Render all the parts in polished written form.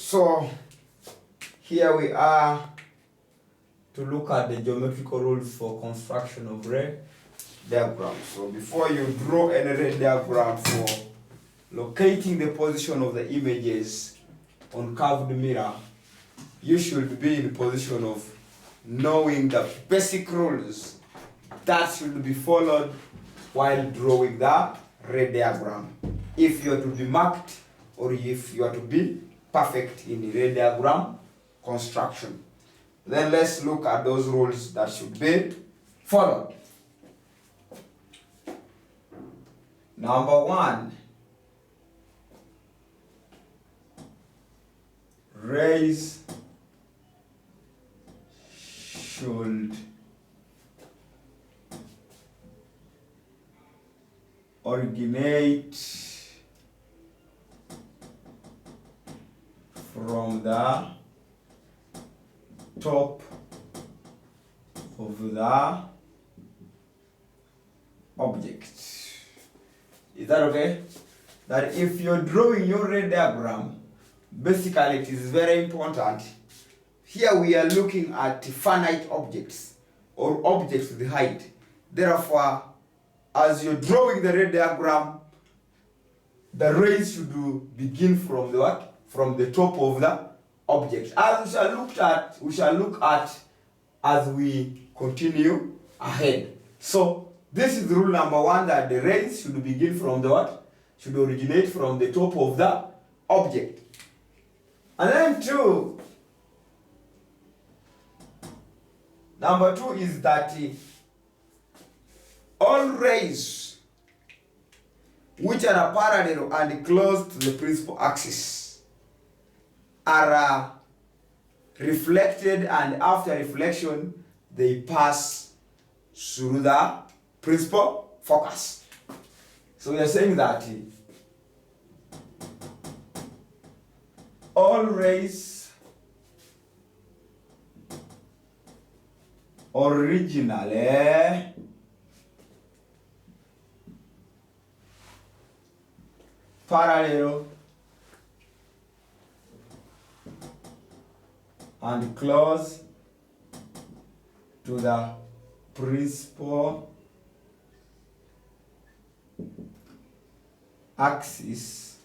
So here we are to look at the geometrical rules for construction of ray diagram. So before you draw any ray diagram for locating the position of the images on curved mirror, you should be in the position of knowing the basic rules that should be followed while drawing the ray diagram, if you are to be marked or if you are to be perfect in the ray diagram construction. Then let's look at those rules that should be followed. Number 1, rays should originate from the top of the object. Is that okay? That if you're drawing your ray diagram, basically it is very important. Here we are looking at finite objects or objects with height. Therefore, as you're drawing the ray diagram, the rays should begin from the what? From the top of the object. As we shall look at as we continue ahead. So this is rule number 1, that the rays should begin from the what? Should originate from the top of the object. And then number 2 is that all rays which are parallel and close to the principal axis are reflected, and after reflection they pass through the principal focus. So we are saying that all rays originally parallel and close to the principal axis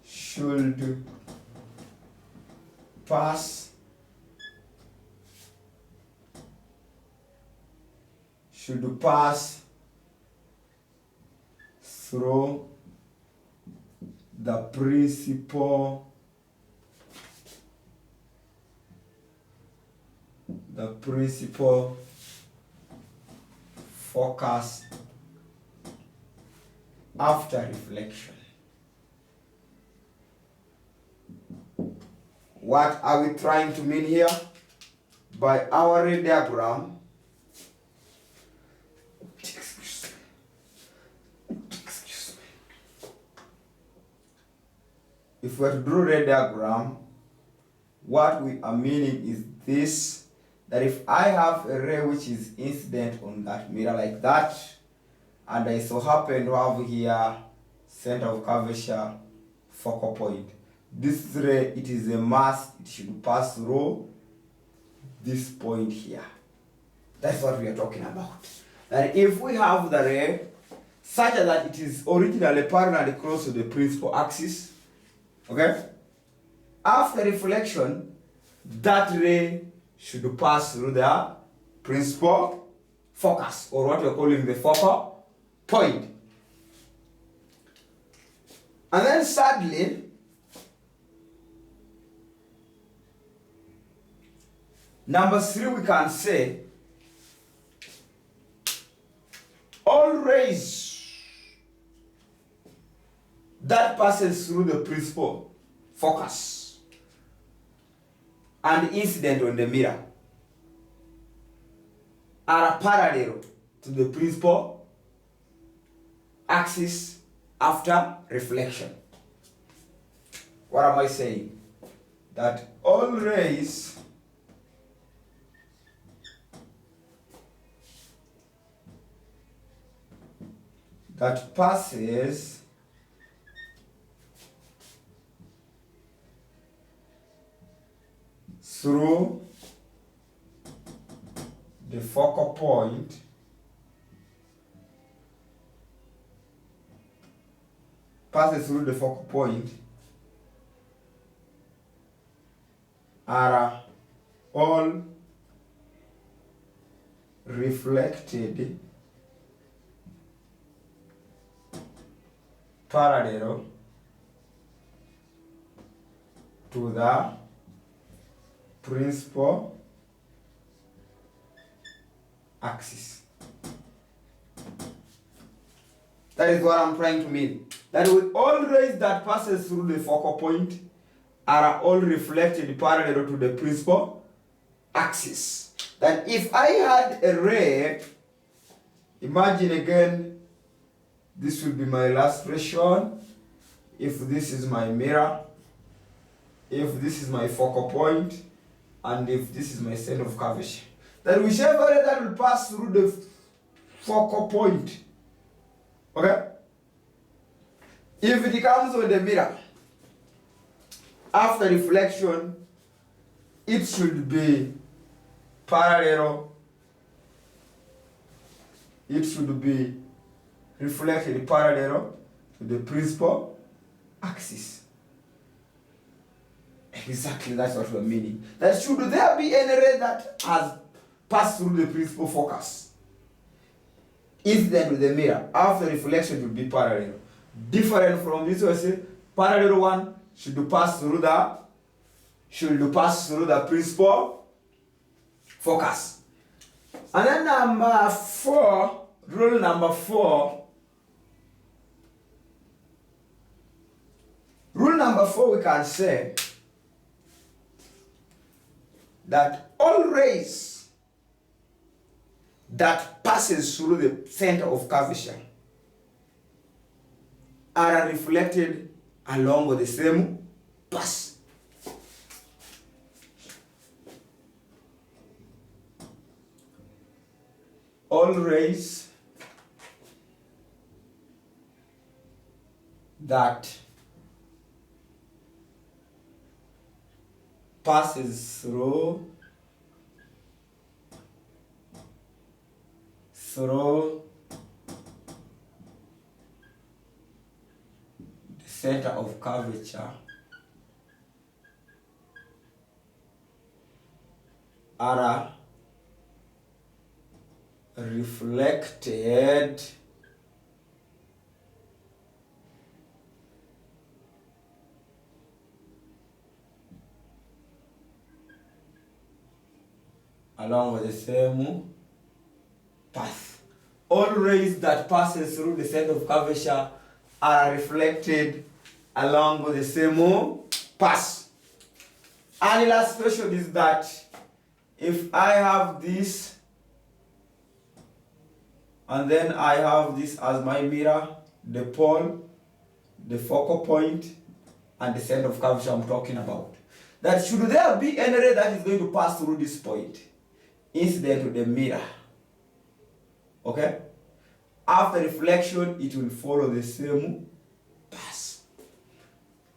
should pass through the principal focus after reflection. What are we trying to mean here? By our ray diagram, if we are to draw a ray diagram, what we are meaning is this, that if I have a ray which is incident on that mirror like that, and I so happen to have here center of curvature focal point, this ray, it is a must, it should pass through this point here. That's what we are talking about. That if we have the ray such that it is originally parallel close to the principal axis, okay, after reflection, that ray should pass through the principal focus, or what we're calling the focal point. And then thirdly, number 3, we can say all rays that passes through the principal focus and incident on the mirror are parallel to the principal axis after reflection. What am I saying? That all rays that passes through the focal point are all reflected parallel to the principal axis. That is what I'm trying to mean. That with all rays that passes through the focal point are all reflected parallel to the principal axis. That if I had a ray, imagine again, this will be my illustration. If this is my mirror, if this is my focal point, and if this is my center of curvature, that whichever ray that will pass through the focal point, okay, if it comes on the mirror, after reflection, it should be parallel, it should be reflected parallel to the principal axis. Exactly, that's what we're meaning. That should there be any ray that has passed through the principal focus, incident with the mirror, after reflection will be parallel. Different from this, we say parallel one should pass through the principal focus. And then number 4, rule number 4. Rule number 4, we can say that all rays that passes through the center of curvature are reflected along with the same path. All rays that passes through the center of curvature are reflected along with the same path. All rays that passes through the center of curvature are reflected along with the same path. An illustration is that if I have this and then I have this as my mirror, the pole, the focal point, and the center of curvature I'm talking about, that should there be any ray that is going to pass through this point, incident to the mirror, okay, after reflection it will follow the same path.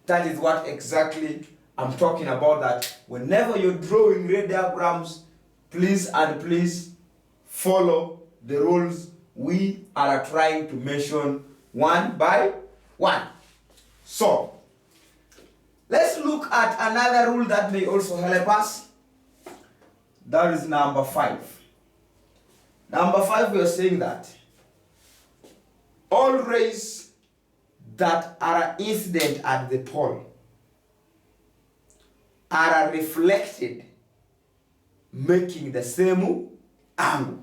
That is what exactly I'm talking about, that whenever you're drawing ray diagrams, please follow the rules we are trying to mention one by one. So let's look at another rule that may also help us. That is number 5. Number 5, we are saying that all rays that are incident at the pole are reflected, making the same angle.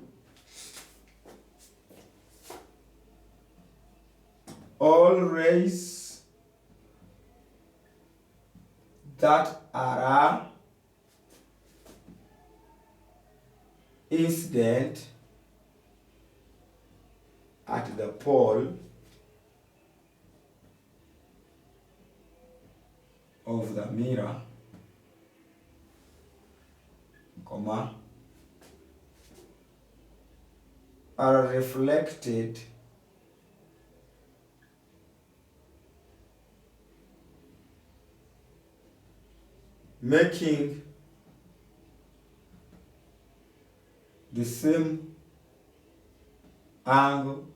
All rays that are incident at the pole of the mirror, comma, are reflected making the same angle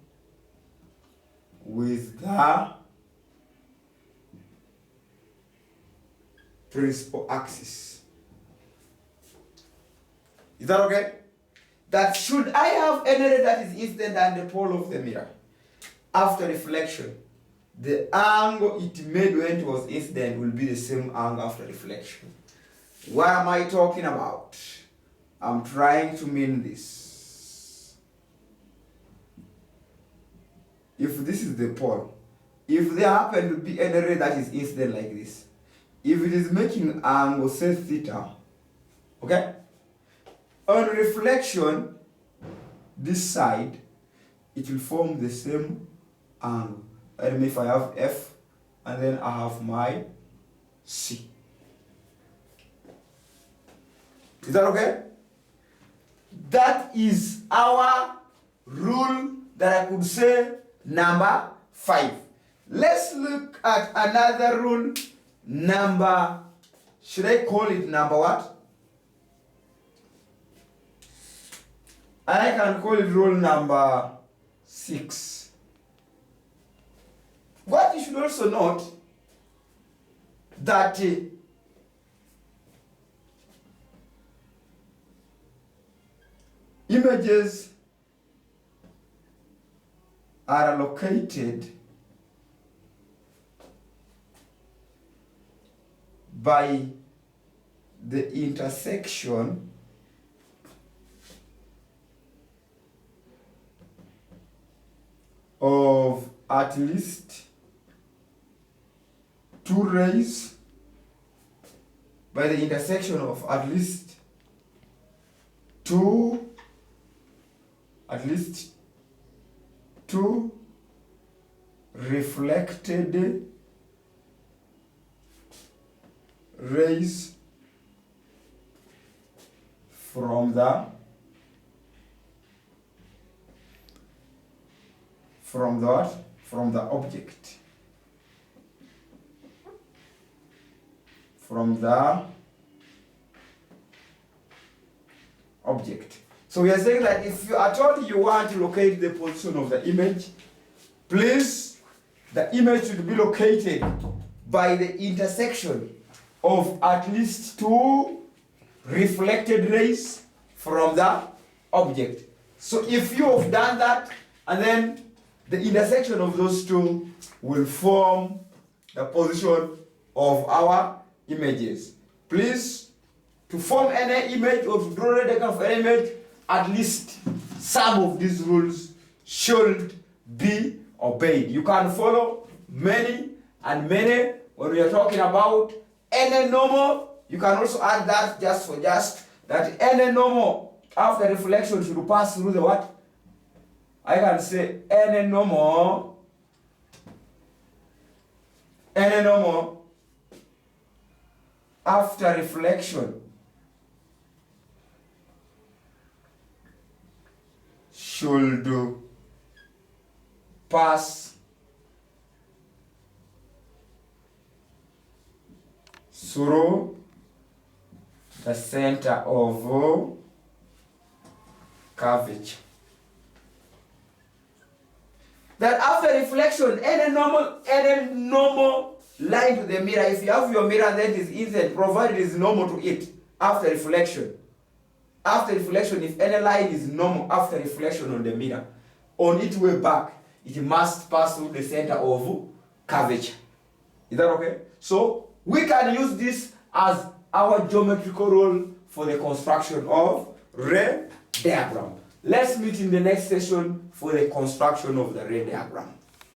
with the principal axis. Is that okay? That should I have any ray that is incident and the pole of the mirror, after reflection, the angle it made when it was incident will be the same angle after reflection. What am I talking about? I'm trying to mean this. If this is the pole, if there happen to be any ray that is incident like this, if it is making angle, say theta, okay? On reflection, this side, it will form the same angle. I mean, if I have F, and then I have my C. Is that okay? That is our rule that I could say number 5. Let's look at another rule, number, should I call it number what? I can call it rule number 6. What you should also note that images are located by the intersection of at least 2 rays, by the intersection of at least two reflected rays from the object. From the object. So we are saying that if you are told you want to locate the position of the image, please, the image should be located by the intersection of at least 2 reflected rays from the object. So if you have done that, and then the intersection of those 2 will form the position of our images. Please, to form any image or to draw a diagram of any image, at least some of these rules should be obeyed. You can follow many and many when we are talking about any normal. You can also add that just that any normal after reflection should pass through the what? I can say any normal after reflection should pass through the center of curvature. That after reflection, any normal line to the mirror, if you have your mirror that is incident, provided it is normal to it after reflection. After reflection, if any line is normal after reflection on the mirror, on its way back, it must pass through the center of curvature. Is that okay? So we can use this as our geometrical rule for the construction of ray diagram. Let's meet in the next session for the construction of the ray diagram.